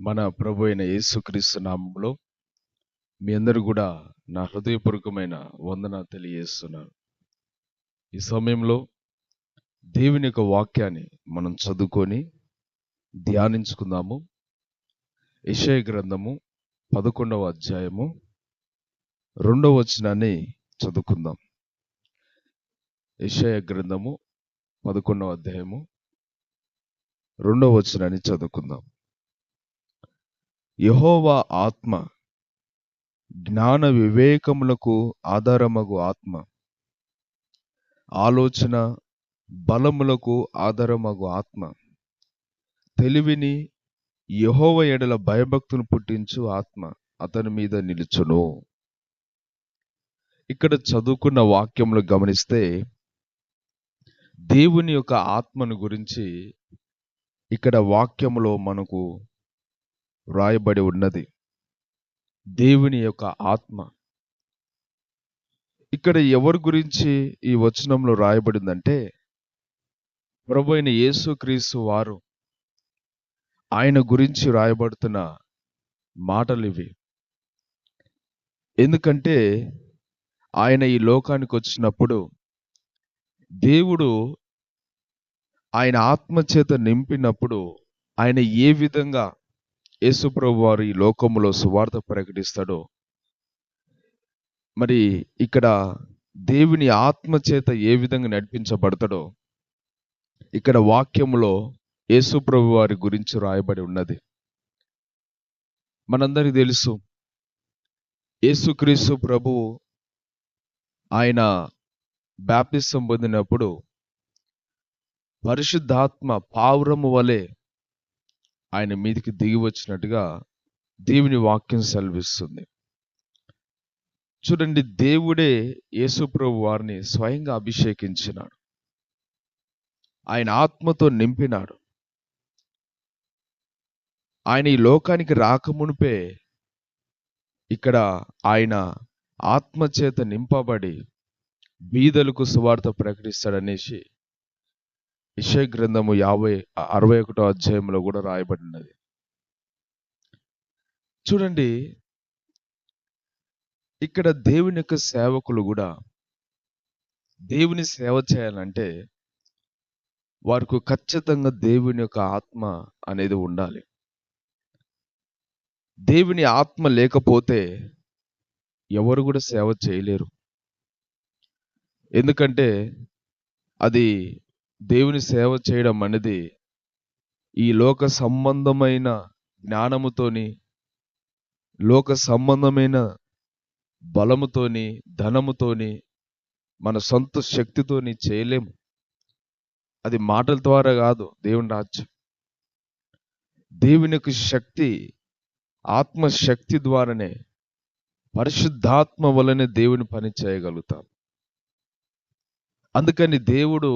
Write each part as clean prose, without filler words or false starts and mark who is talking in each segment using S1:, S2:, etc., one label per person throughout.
S1: మన ప్రభు అయిన యేసుక్రీస్తు నామములో మీ అందరూ కూడా నా హృదయపూర్వకమైన వందన తెలియజేస్తున్నాను. ఈ సమయంలో దేవుని యొక్క వాక్యాన్ని మనం చదువుకొని ధ్యానించుకుందాము. యెషయా గ్రంథము 11వ అధ్యాయము 2వ వచనాన్ని చదువుకుందాం. యెషయా గ్రంథము 11వ అధ్యాయము 2వ వచనాన్ని చదువుకుందాం. యెహోవా ఆత్మ జ్ఞాన వివేకములకు ఆధారమగు ఆత్మ, ఆలోచన బలములకు ఆధారమగు ఆత్మ, తెలివిని యెహోవా ఎడల భయభక్తులు పుట్టించు ఆత్మ అతని మీద నిలుచును. ఇక్కడ చదువుకున్న వాక్యములు గమనిస్తే దేవుని యొక్క ఆత్మను గురించి ఇక్కడ వాక్యములో మనకు వ్రాయబడి ఉన్నది. దేవుని యొక్క ఆత్మ ఇక్కడ ఎవరి గురించి ఈ వచనంలో రాయబడిందంటే ప్రభు అయిన యేసుక్రీస్తు వారు, ఆయన గురించి రాయబడుతున్న మాటలు ఇవి. ఎందుకంటే ఆయన ఈ లోకానికి వచ్చినప్పుడు దేవుడు ఆయన ఆత్మ చేత నింపినప్పుడు ఆయన ఏ విధంగా యేసుప్రభు వారు ఈ లోకములో సువార్త ప్రకటిస్తాడో, మరి ఇక్కడ దేవుని ఆత్మ చేత ఏ విధంగా నడిపించబడతాడో ఇక్కడ వాక్యములో యేసుప్రభు వారి గురించి రాయబడి ఉన్నది. మనందరికీ తెలుసు, యేసుక్రీస్తు ప్రభువు ఆయన బాప్తిసం పొందినప్పుడు పరిశుద్ధాత్మ పావురము వలె ఆయన మీదికి దిగి వచ్చినట్టుగా దేవుని వాక్యం సెలవిస్తుంది. చూడండి, దేవుడే యేసుప్రభు వారిని స్వయంగా అభిషేకించినాడు, ఆయన ఆత్మతో నింపినాడు. ఆయన ఈ లోకానికి రాకమునుపే ఇక్కడ ఆయన ఆత్మచేత నింపబడి బీదలకు సువార్త ప్రకటిస్తాడనేసి యెషయా గ్రంథము 61వ అధ్యాయంలో కూడా రాయబడినది. చూడండి, ఇక్కడ దేవుని యొక్క సేవకులు కూడా దేవుని సేవ చేయాలంటే వారికి ఖచ్చితంగా దేవుని యొక్క ఆత్మ అనేది ఉండాలి. దేవుని ఆత్మ లేకపోతే ఎవరు కూడా సేవ చేయలేరు. ఎందుకంటే అది దేవుని సేవ చేయడం అనేది ఈ లోక సంబంధమైన జ్ఞానముతోని, లోక సంబంధమైన బలముతోని, ధనముతోని, మన సొంత శక్తితోని చేయలేము. అది మాటల ద్వారా కాదు దేవుని రాజ్యం. దేవుని యొక్క శక్తి, ఆత్మశక్తి ద్వారానే, పరిశుద్ధాత్మ వలనే దేవుని పని చేయగలుగుతాం. అందుకని దేవుడు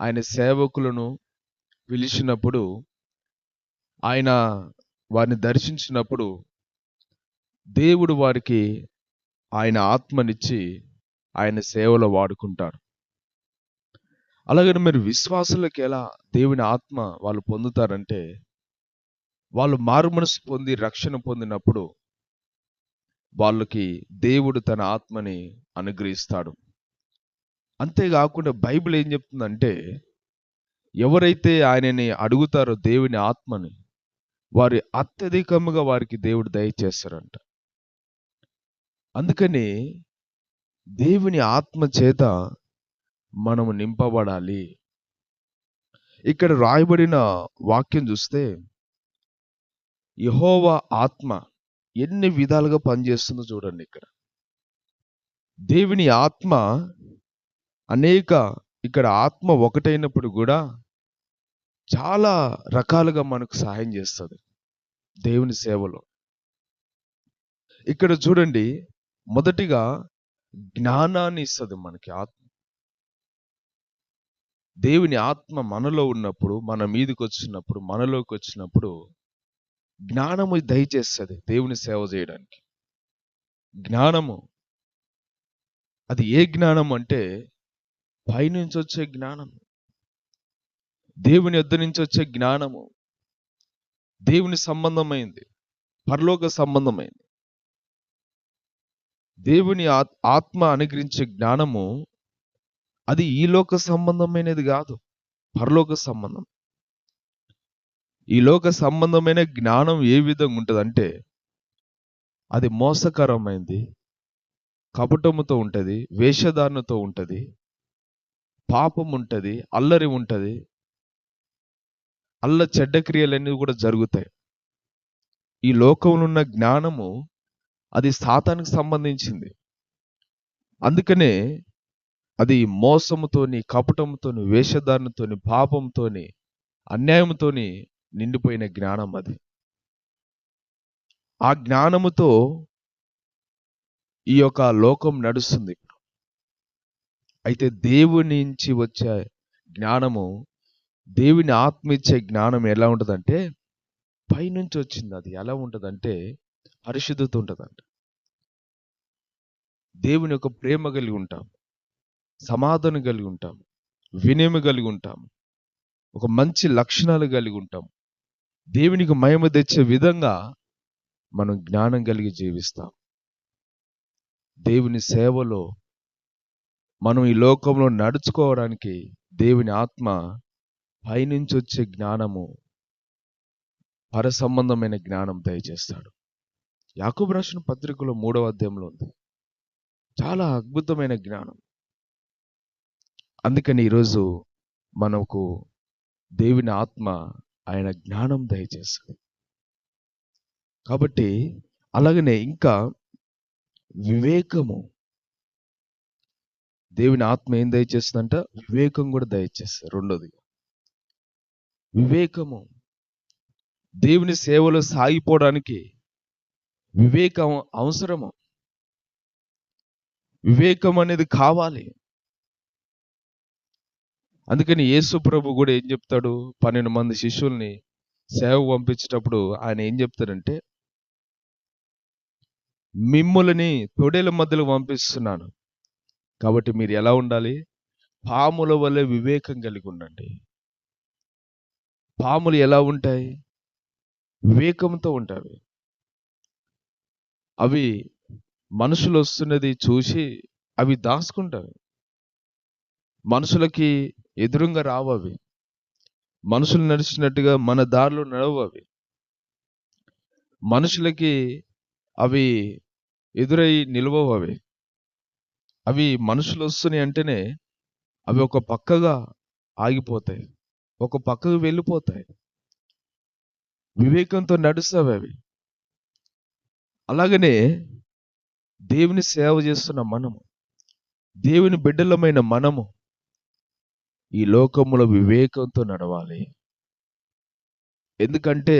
S1: ఆయన సేవకులను పిలిచినప్పుడు, ఆయన వారిని దర్శించినప్పుడు దేవుడు వారికి ఆయన ఆత్మనిచ్చి ఆయన సేవలో వాడుకుంటాడు. అలాగని మీరు విశ్వాసులకు ఎలా దేవుని ఆత్మ వాళ్ళు పొందుతారంటే, వాళ్ళు మారుమనసు పొంది రక్షణ పొందినప్పుడు వాళ్ళకి దేవుడు తన ఆత్మని అనుగ్రహిస్తాడు. అంతేకాకుండా బైబిల్ ఏం చెప్తుందంటే, ఎవరైతే ఆయనని అడుగుతారో దేవుని ఆత్మని, వారి అత్యధికముగా వారికి దేవుడు దయచేస్తారంట. అందుకని దేవుని ఆత్మ చేత మనము నింపబడాలి. ఇక్కడ రాయబడిన వాక్యం చూస్తే యెహోవా ఆత్మ ఎన్ని విధాలుగా పనిచేస్తుందో చూడండి. ఇక్కడ దేవుని ఆత్మ ఇక్కడ ఆత్మ ఒకటైనప్పుడు కూడా చాలా రకాలుగా మనకు సహాయం చేస్తుంది దేవుని సేవలో. ఇక్కడ చూడండి, మొదటిగా జ్ఞానాన్ని ఇస్తుంది మనకి ఆత్మ. దేవుని ఆత్మ మనలో ఉన్నప్పుడు, మన మీదకి వచ్చినప్పుడు, మనలోకి వచ్చినప్పుడు జ్ఞానము దయచేస్తుంది దేవుని సేవ చేయడానికి. జ్ఞానము, అది ఏ జ్ఞానం అంటే పైనుంచి వచ్చే జ్ఞానము, దేవుని యొద్ద నుంచి వచ్చే జ్ఞానము. దేవుని సంబంధమైంది, పరలోక సంబంధమైంది. దేవుని ఆత్మ అనుగ్రహించే జ్ఞానము అది ఈ లోక సంబంధమైనది కాదు, పరలోక సంబంధం. ఈ లోక సంబంధమైన జ్ఞానం ఏ విధంగా ఉంటుందంటే అది మోసకరమైంది, కపటముతో ఉంటుంది, వేషధారణతో ఉంటుంది, పాపం ఉంటుంది, అల్లరి ఉంటుంది, చెడ్డ క్రియలన్నీ కూడా జరుగుతాయి. ఈ లోకంలో ఉన్న జ్ఞానము అది సాతానికి సంబంధించింది. అందుకనే అది మోసముతోని, కపటముతోని, వేషధారణతోని, పాపంతోని, అన్యాయంతోని నిండిపోయిన జ్ఞానం అది. ఆ జ్ఞానముతో ఈ యొక్క లోకం నడుస్తుంది. అయితే దేవుని నుంచి వచ్చే జ్ఞానము, దేవుని ఆత్మ ఇచ్చే జ్ఞానం ఎలా ఉంటుందంటే పైనుంచి వచ్చింది. అది ఎలా ఉంటుందంటే పరిశుద్ధత ఉంటుందంట. దేవుని యొక్క ప్రేమ కలిగి ఉంటాం, సమాధానం కలిగి ఉంటాం, వినయం కలిగి ఉంటాం, ఒక మంచి లక్షణాలు కలిగి ఉంటాం. దేవునికి మహిమ తెచ్చే విధంగా మనం జ్ఞానం కలిగి జీవిస్తాం. దేవుని సేవలో మనం ఈ లోకంలో నడుచుకోవడానికి దేవుని ఆత్మ పైనుంచి వచ్చే జ్ఞానము, పరసంబంధమైన జ్ఞానం దయచేస్తాడు. యాకోబు రాసిన పత్రికలో 3వ అధ్యాయంలో ఉంది. చాలా అద్భుతమైన జ్ఞానం. అందుకని ఈరోజు మనకు దేవుని ఆత్మ ఆయన జ్ఞానం దయచేస్తాడు. కాబట్టి అలాగనే ఇంకా వివేకము, దేవుని ఆత్మ ఏం దయచేస్తుందంట? వివేకం కూడా దయచేస్తుంది. రెండోది వివేకము. దేవుని సేవలో సాగిపోవడానికి వివేకం అవసరము. వివేకం అనేది కావాలి. అందుకని యేసు ప్రభు కూడా ఏం చెప్తాడు? 12 మంది శిష్యుల్ని సేవకు పంపించేటప్పుడు ఆయన ఏం చెప్తాడంటే, మిమ్ములని తొడేల మధ్యలో పంపిస్తున్నాను, కాబట్టి మీరు ఎలా ఉండాలి? పాముల వలె వివేకం కలిగి ఉండండి. పాములు ఎలా ఉంటాయి? వివేకంతో ఉంటాయి. అవి మనుషులు వస్తున్నది చూసి అవి దాచుకుంటారు. మనుషులకి ఎదురుగా రావు అవి. మనుషులు నడిచినట్టుగా మన దారిలో నడవు అవి. మనుషులకి అవి ఎదురై నిలవవు అవి. అవి మనుషులు వస్తున్నాయి అంటేనే అవి ఒక పక్కగా ఆగిపోతాయి, ఒక పక్కకు వెళ్ళిపోతాయి. వివేకంతో నడుస్తావి అవి. అలాగనే దేవుని సేవ చేస్తున్న మనము, దేవుని బిడ్డలమైన మనము ఈ లోకములో వివేకంతో నడవాలి. ఎందుకంటే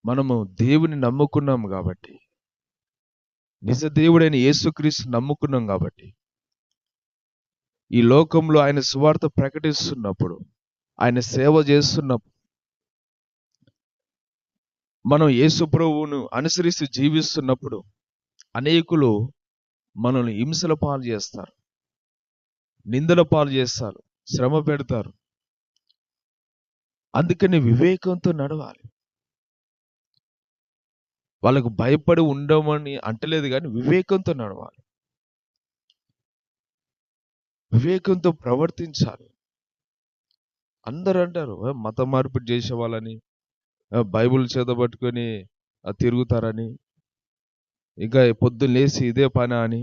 S1: మనము దేవుని నమ్ముకున్నాం కాబట్టి, నిజ దేవుడైన యేసుక్రీస్తు నమ్ముకున్నాం కాబట్టి, ఈ లోకంలో ఆయన సువార్త ప్రకటిస్తున్నప్పుడు, ఆయన సేవ చేస్తున్నప్పుడు, మనం యేసు ప్రభువును అనుసరిస్తూ జీవిస్తున్నప్పుడు అనేకులు మనల్ని హింసల పాలు చేస్తారు, నిందల పాలు చేస్తారు, శ్రమ పెడతారు. అందుకని వివేకంతో నడవాలి. వాళ్ళకు భయపడి ఉండమని అంటలేదు, కానీ వివేకంతో నడవాలి, వివేకంతో ప్రవర్తించాలి. అందరూ అంటారు మత మార్పిడి చేసే వాళ్ళని, బైబిల్ చేతబట్టుకొని తిరుగుతారని, ఇంకా పొద్దున్న లేచి ఇదే పని అని,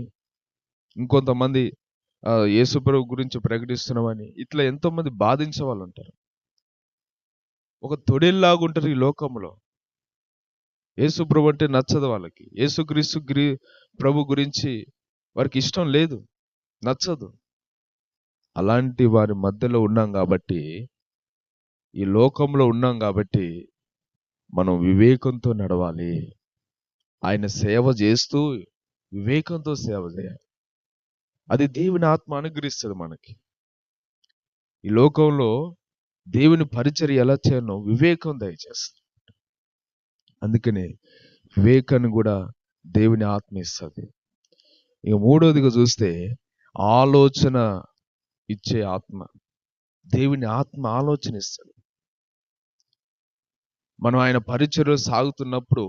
S1: ఇంకొంతమంది యేసుప్రభు గురించి ప్రకటిస్తున్నామని, ఇట్లా ఎంతోమంది బాధించే వాళ్ళు ఉంటారు. ఒక తొడేల్లాగుంటారు ఈ లోకంలో. యేసుప్రభు అంటే నచ్చదు వాళ్ళకి. యేసుక్రీస్తు ప్రభు గురించి వారికి ఇష్టం లేదు, నచ్చదు. అలాంటి వారి మధ్యలో ఉన్నాం కాబట్టి, ఈ లోకంలో ఉన్నాం కాబట్టి మనం వివేకంతో నడవాలి. ఆయన సేవ చేస్తూ వివేకంతో సేవ చేయాలి. అది దేవుని ఆత్మ అనుగ్రహిస్తుంది మనకి. ఈ లోకంలో దేవుని పరిచర్య ఎలా చేయనో వివేకం దయచేస్తుంది. అందుకనే వివేకాన్ని కూడా దేవుని ఆత్మ ఇస్తుంది. ఇక మూడోదిగా చూస్తే ఆలోచన ఇచ్చే ఆత్మ. దేవుని ఆత్మ ఆలోచన ఇస్తుంది. మనం ఆయన పరిచర్యలో సాగుతున్నప్పుడు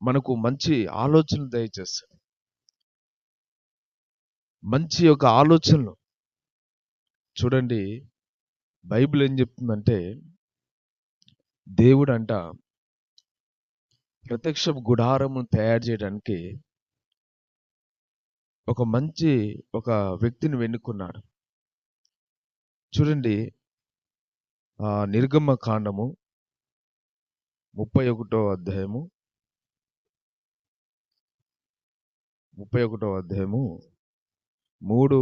S1: మనకు మంచి ఆలోచనలు దయచేస్తాడు. మంచి ఒక ఆలోచనలు. చూడండి, బైబిల్ ఏం చెప్తుందంటే, దేవుడంట ప్రత్యక్ష గుడారము తయారు చేయడానికి ఒక వ్యక్తిని వెన్నుకున్నాడు. చూడండి, నిర్గమ కాండము 31వ అధ్యాయము 3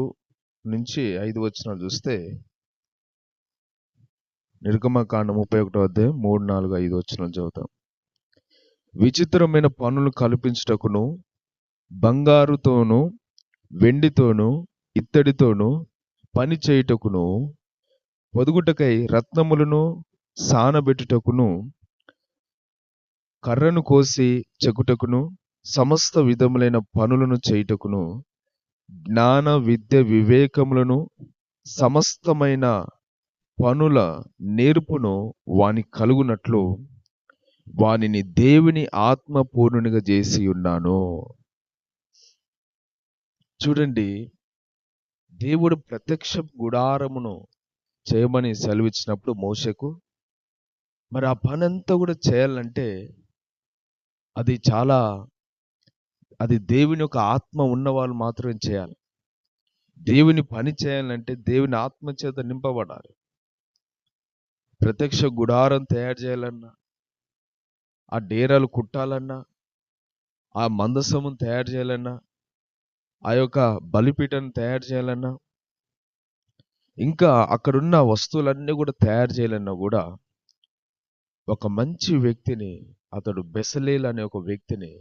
S1: నుంచి 5 వచనాలు చూస్తే, నిర్గమకాండం 31వ అధ్యాయం 3, 4, 5 వచనాలు చదువుతాం. విచిత్రమైన పనులు కల్పించుటకును, బంగారుతోను, వెండితోను, ఇత్తడితోను పని చేయుటకును, పొదుగుటకై రత్నములను సానబెట్టుటకును, కర్రను కోసి చెక్కుటకును, సమస్త విధములైన పనులను చేయుటకును, జ్ఞాన విద్య వివేకములను సమస్తమైన పనుల నేర్పును వాని కలుగునట్లు వానిని దేవుని ఆత్మ పూర్ణునిగా చేసి ఉన్నాను. చూడండి, దేవుడు ప్రత్యక్ష గుడారమును చేయమని సెలవిచ్చినప్పుడు మోషేకు, మరి ఆ పని అంతా కూడా చేయాలంటే అది దేవుని యొక్క ఆత్మ ఉన్న వాళ్ళు మాత్రమే చేయాలి. దేవుని పని చేయాలంటే దేవుని ఆత్మ చేత నింపబడాలి. ప్రత్యక్ష గుడారం తయారు చేయాలన్నా, ఆ డేరాలు కుట్టాలన్నా, ఆ మందసమును తయారు చేయాలన్నా, ఆ యొక్క బలిపీఠను తయారు చేయాలన్నా, ఇంకా అక్కడున్న వస్తువులన్నీ కూడా తయారు చేయాలన్నా కూడా ఒక మంచి వ్యక్తిని, అతడు బెసలేల్ అనే ఒక వ్యక్తిని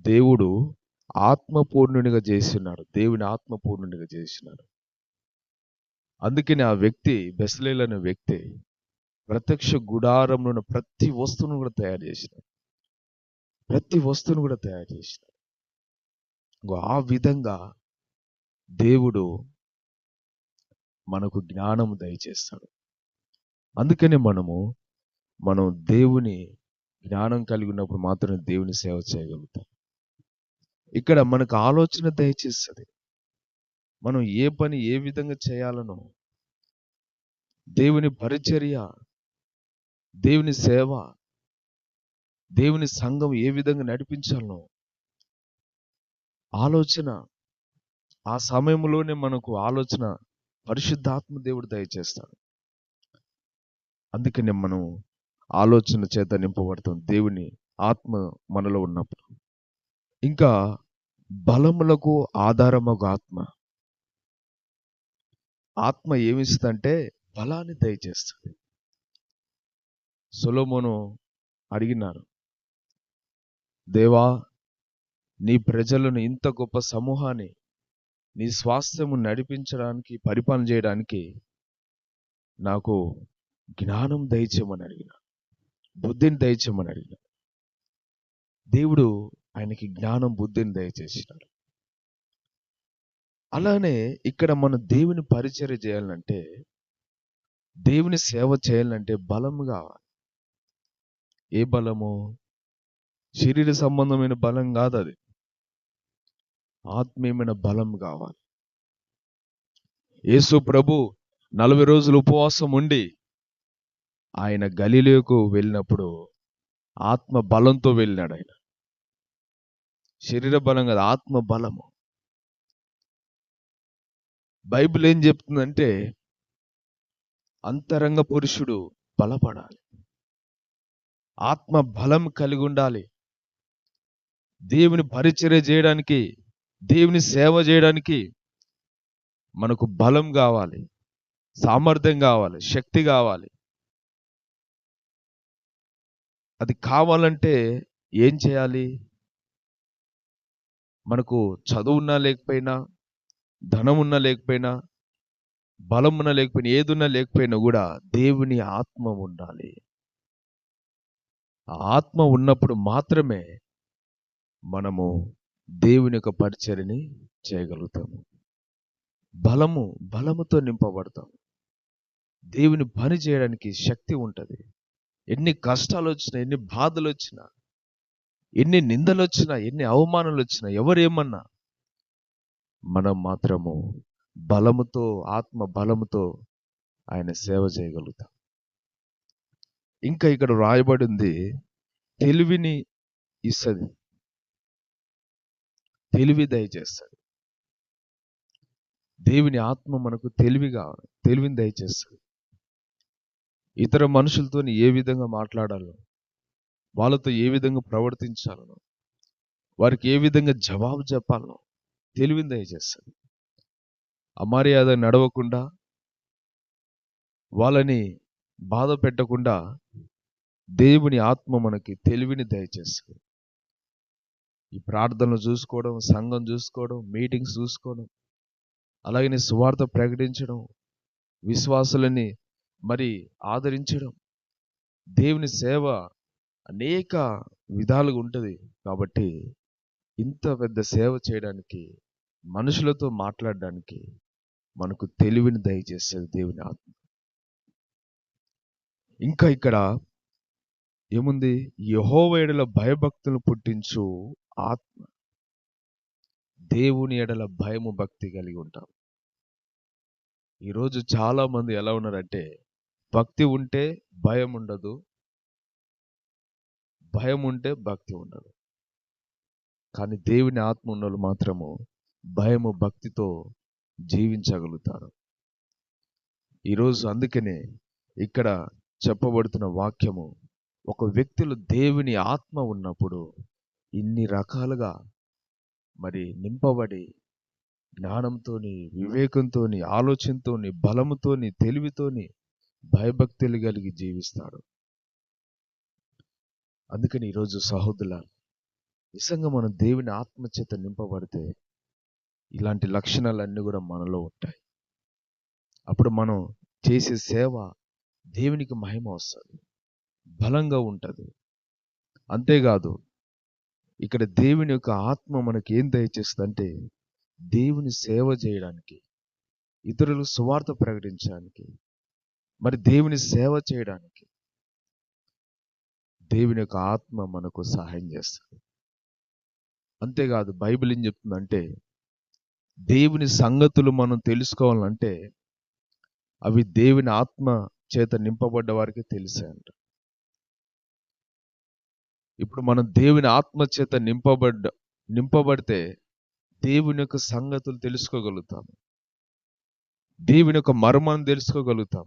S1: దేవుడు ఆత్మపూర్ణునిగా చేస్తున్నాడు. దేవుని ఆత్మపూర్ణునిగా చేసినాడు. అందుకని ఆ వ్యక్తి, బెసలేల్ అనే వ్యక్తి, ప్రత్యక్ష గుడారంలో ప్రతి వస్తువును కూడా తయారు చేసినాడు. ఆ విధంగా దేవుడు మనకు జ్ఞానం దయచేస్తాడు. అందుకనే మనం దేవుని జ్ఞానం కలిగి ఉన్నప్పుడు మాత్రమే దేవుని సేవ చేయగలుగుతాం. ఇక్కడ మనకు ఆలోచన దయచేస్తుంది. మనం ఏ పని ఏ విధంగా చేయాలనో, దేవుని పరిచర్య, దేవుని సేవ, దేవుని సంఘం ఏ విధంగా నడిపించాలనో ఆలోచన, ఆ సమయంలోనే మనకు ఆలోచన పరిశుద్ధాత్మ దేవుడు దయచేస్తాడు. అందుకనే మనం ఆలోచన చేత నింపబడతాం దేవుని ఆత్మ మనలో ఉన్నప్పుడు. ఇంకా బలములకు ఆధారమగు ఆత్మ ఏమిస్తుందంటే బలాన్ని దయచేస్తుంది. సొలొమోను అడిగినారు, దేవా, నీ ప్రజలను, ఇంత గొప్ప సమూహాన్ని నీ స్వాస్థ్యము నడిపించడానికి, పరిపాలన చేయడానికి నాకు జ్ఞానం దయచేయమని అడిగిన, బుద్ధిని దయచేయమని అడిగిన. దేవుడు ఆయనకి జ్ఞానం, బుద్ధిని దయచేసినాడు. అలానే ఇక్కడ మనం దేవుని పరిచర్య చేయాలంటే, దేవుని సేవ చేయాలంటే బలము కావాలి. ఏ బలము? శరీర సంబంధమైన బలం కాదు, అది ఆత్మీయమైన బలం కావాలి. యేసు ప్రభు 40 రోజులు ఉపవాసం ఉండి ఆయన గలిలయకు వెళ్ళినప్పుడు ఆత్మ బలంతో వెళ్ళినాడు. ఆయన శరీర బలం కాదు, ఆత్మ బలము. బైబిల్ ఏం చెప్తుందంటే, అంతరంగ పురుషుడు బలపడాలి, ఆత్మ బలం కలిగి ఉండాలి. దేవుని పరిచర్య చేయడానికి, దేవుని సేవ చేయడానికి మనకు బలం కావాలి, సామర్థ్యం కావాలి, శక్తి కావాలి. అది కావాలంటే ఏం చేయాలి? మనకు చదువున్నా లేకపోయినా, ధనం ఉన్నా లేకపోయినా, బలం ఉన్నా లేకపోయినా, ఏదున్నా లేకపోయినా కూడా దేవుని ఆత్మ ఉండాలి. ఆ ఆత్మ ఉన్నప్పుడు మాత్రమే మనము దేవుని యొక్క పరిచర్యని చేయగలుగుతాము. బలముతో నింపబడతాం. దేవుని పని చేయడానికి శక్తి ఉంటుంది. ఎన్ని కష్టాలు వచ్చినా, ఎన్ని బాధలు వచ్చినా, ఎన్ని నిందలు వచ్చినా, ఎన్ని అవమానాలు వచ్చినా, ఎవరేమన్నా మనం మాత్రము బలముతో, ఆత్మ బలముతో ఆయన సేవ చేయగలుగుతాం. ఇంకా ఇక్కడ రాయబడింది, తెలివిని ఇస్తుంది, తెలివి దయచేస్తుంది. దేవుని ఆత్మ మనకు తెలివిని దయచేస్తుంది. ఇతర మనుషులతో ఏ విధంగా మాట్లాడాలో, వాళ్ళతో ఏ విధంగా ప్రవర్తించాలనో, వారికి ఏ విధంగా జవాబు చెప్పాలనో తెలివిని దయచేస్తుంది. అమర్యాద నడవకుండా, వాళ్ళని బాధ పెట్టకుండా దేవుని ఆత్మ మనకి తెలివిని దయచేస్తుంది. ఈ ప్రార్థనలు చూసుకోవడం, సంఘం చూసుకోవడం, మీటింగ్స్ చూసుకోవడం, అలాగే సువార్త ప్రకటించడం, విశ్వాసులని మరి ఆదరించడం, దేవుని సేవ అనేక విధాలుగా ఉంటుంది. కాబట్టి ఇంత పెద్ద సేవ చేయడానికి, మనుషులతో మాట్లాడడానికి మనకు తెలివిని దయచేసేది దేవుని ఆత్మ. ఇంకా ఇక్కడ ఏముంది, యెహోవా ఎడల భయభక్తులు పుట్టించు ఆత్మ. దేవుని ఎడల భయము భక్తి కలిగి ఉంటాం. ఈరోజు చాలా మంది ఎలా ఉన్నారంటే, భక్తి ఉంటే భయం ఉండదు, భయం ఉంటే భక్తి ఉండదు. కానీ దేవుని ఆత్మ ఉన్నోళ్ళు మాత్రము భయము భక్తితో జీవించగలుగుతారు. ఈరోజు అందుకనే ఇక్కడ చెప్పబడుతున్న వాక్యము, ఒక వ్యక్తిలో దేవుని ఆత్మ ఉన్నప్పుడు ఇన్ని రకాలుగా మరి నింపబడి, జ్ఞానంతోని, వివేకంతోని, ఆలోచనతోని, బలముతోని, తెలివితోని, భయభక్తులు కలిగి జీవిస్తాడు. అందుకని ఈరోజు సహోదరులారా, నిజంగా మనం దేవుని ఆత్మ చేత నింపబడితే ఇలాంటి లక్షణాలన్నీ కూడా మనలో ఉంటాయి. అప్పుడు మనం చేసే సేవ దేవునికి మహిమ వస్తుంది, బలంగా ఉంటుంది. అంతేకాదు, ఇక్కడ దేవుని యొక్క ఆత్మ మనకి ఏం దయచేస్తుందంటే, దేవుని సేవ చేయడానికి, ఇతరులకు సువార్త ప్రకటించడానికి, మరి దేవుని సేవ చేయడానికి దేవుని యొక్క ఆత్మ మనకు సహాయం చేస్తుంది. అంతేకాదు, బైబిల్ ఏం చెప్తుందంటే, దేవుని సంగతులు మనం తెలుసుకోవాలంటే అవి దేవుని ఆత్మ చేత నింపబడ్డ వారికి తెలిసే అంట. ఇప్పుడు మనం దేవుని ఆత్మ చేత నింపబడితే దేవుని యొక్క సంగతులు తెలుసుకోగలుగుతాము, దేవుని యొక్క మర్మాన్ని తెలుసుకోగలుగుతాం,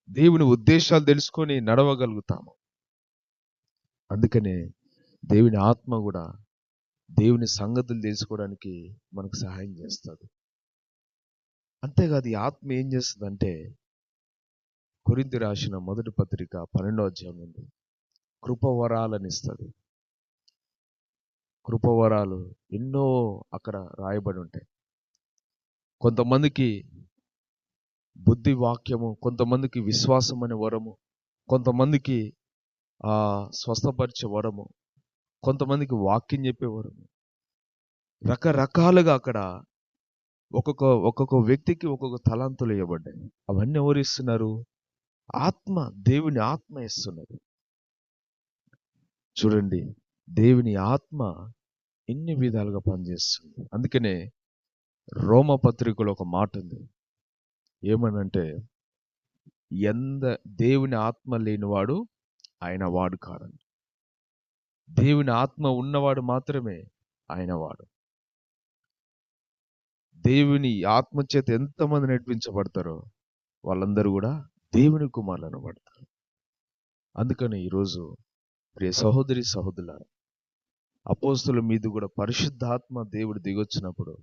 S1: దేవుని ఉద్దేశాలు తెలుసుకొని నడవగలుగుతాము. అందుకనే దేవుని ఆత్మ కూడా దేవుని సంగతులు తెలుసుకోవడానికి మనకు సహాయం చేస్తుంది. అంతేకాదు, ఈ ఆత్మ ఏం చేస్తుందంటే, కొరింథీ రాసిన మొదటి పత్రిక 12వ అధ్యాయం ఉంది, కృపవరాలను ఇస్తుంది. కృపవరాలు ఎన్నో అక్కడ రాయబడి ఉంటాయి. కొంతమందికి బుద్ధి వాక్యము, కొంతమందికి విశ్వాసం అనే వరము, కొంతమందికి స్వస్థపరిచే వరము, కొంతమందికి వాక్యం చెప్పే వరము. రకరకాలుగా అక్కడ ఒక్కొక్క వ్యక్తికి ఒక్కొక్క తలాంతులు ఇవ్వబడ్డాయి. అవన్నీ ఎవరు ఇస్తున్నారు? ఆత్మ, దేవుని ఆత్మ ఇస్తున్నది. చూడండి, దేవుని ఆత్మ ఎన్ని విధాలుగా పనిచేస్తుంది. అందుకనే రోమ పత్రికలో ఒక మాట ఉంది, ఏమనంటే, దేవుని ఆత్మ లేనివాడు ఆయన వాడు కాడండి. దేవుని ఆత్మ ఉన్నవాడు మాత్రమే ఆయన వాడు. దేవుని ఆత్మ చేత ఎంతమంది నడిపించబడతారో వాళ్ళందరూ కూడా దేవుని కుమారులు అనబడతారు. అందుకని ఈరోజు ప్రియ సహోదరి సహోదరులారా, అపోస్తుల మీద కూడా పరిశుద్ధాత్మ దేవుడు దిగొచ్చినప్పుడు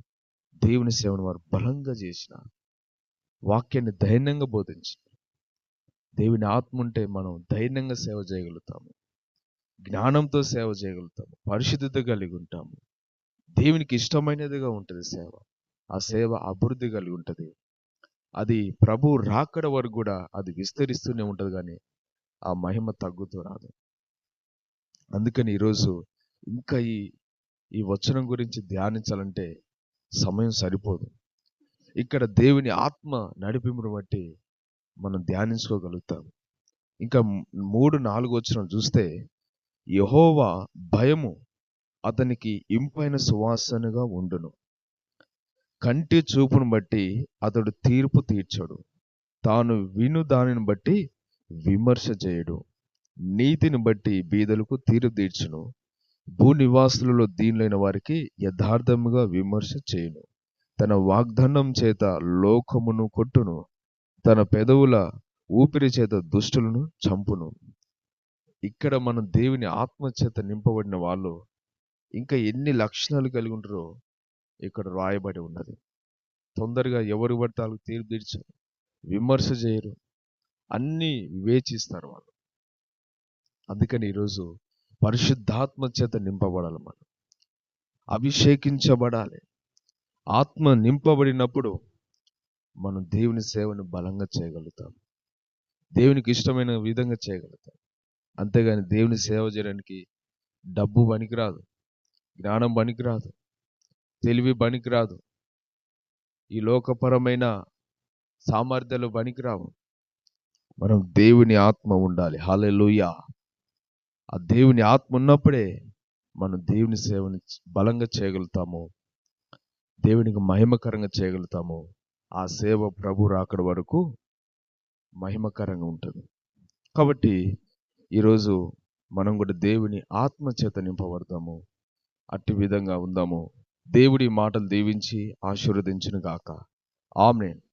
S1: దేవుని సేవను వారు బలంగా చేసిన, వాక్యాన్ని ధైర్యంగా బోధించిన. దేవుని ఆత్మ ఉంటే మనం ధైర్యంగా సేవ చేయగలుగుతాము, జ్ఞానంతో సేవ చేయగలుగుతాము, పరిశుద్ధత కలిగి ఉంటాము. దేవునికి ఇష్టమైనదిగా ఉంటుంది సేవ. ఆ సేవ అభివృద్ధి కలిగి ఉంటుంది. అది ప్రభు రాకడ వరకు కూడా అది విస్తరిస్తూనే ఉంటుంది, కానీ ఆ మహిమ తగ్గుతూ రాదు. అందుకని ఈరోజు ఇంకా ఈ వచనం గురించి ధ్యానించాలంటే సమయం సరిపోదు. ఇక్కడ దేవుని ఆత్మ నడిపింపును బట్టి మనం ధ్యానించుకోగలుగుతాం. ఇంకా 3-4 వచనం చూస్తే, యెహోవా భయము అతనికి ఇంపైన సువాసనగా ఉండును. కంటి చూపును బట్టి అతడు తీర్పు తీర్చడు. తాను విను దానిని బట్టి విమర్శ చేయడు. నీతిని బట్టి బీదలకు తీర్పు తీర్చును. భూనివాసులలో దీనులైన వారికి యథార్థముగా విమర్శ చేయును. తన వాగ్దండం చేత లోకమును కొట్టును. తన పెదవుల ఊపిరి చేత దుష్టులను చంపును. ఇక్కడ మనం దేవుని ఆత్మ చేత నింపబడిన వాళ్ళు ఇంకా ఎన్ని లక్షణాలు కలిగి ఉంటారో ఇక్కడ రాయబడి ఉన్నది. తొందరగా ఎవరు పడితే వాళ్ళకి తీర్పు తీర్చరు, విమర్శ చేయరు, అన్నీ వివేచిస్తారు వాళ్ళు. అందుకని ఈరోజు పరిశుద్ధాత్మ చేత నింపబడాలి, మనం అభిషేకించబడాలి. ఆత్మ నింపబడినప్పుడు మనం దేవుని సేవను బలంగా చేయగలుగుతాం, దేవునికి ఇష్టమైన విధంగా చేయగలుగుతాం. అంతేగాని దేవుని సేవ చేయడానికి డబ్బు పనికిరాదు, జ్ఞానం పనికిరాదు, తెలివి పనికిరాదు, ఈ లోకపరమైన సామర్థ్యాలు పనికిరావు. మనం దేవుని ఆత్మ ఉండాలి. హల్లెలూయా. ఆ దేవుని ఆత్మ ఉన్నప్పుడే మనం దేవుని సేవని బలంగా చేయగలుగుతాము, దేవునికి మహిమకరంగా చేయగలుగుతాము. ఆ సేవ ప్రభు రాకడ వరకు మహిమకరంగా ఉంటుంది. కాబట్టి ఈరోజు మనం కూడా దేవుని ఆత్మ చేత నింపబడతాము, అట్టి విధంగా ఉందాము. దేవుడి మాటలు దీవించి ఆశీర్వదించును గాక. ఆమేన్.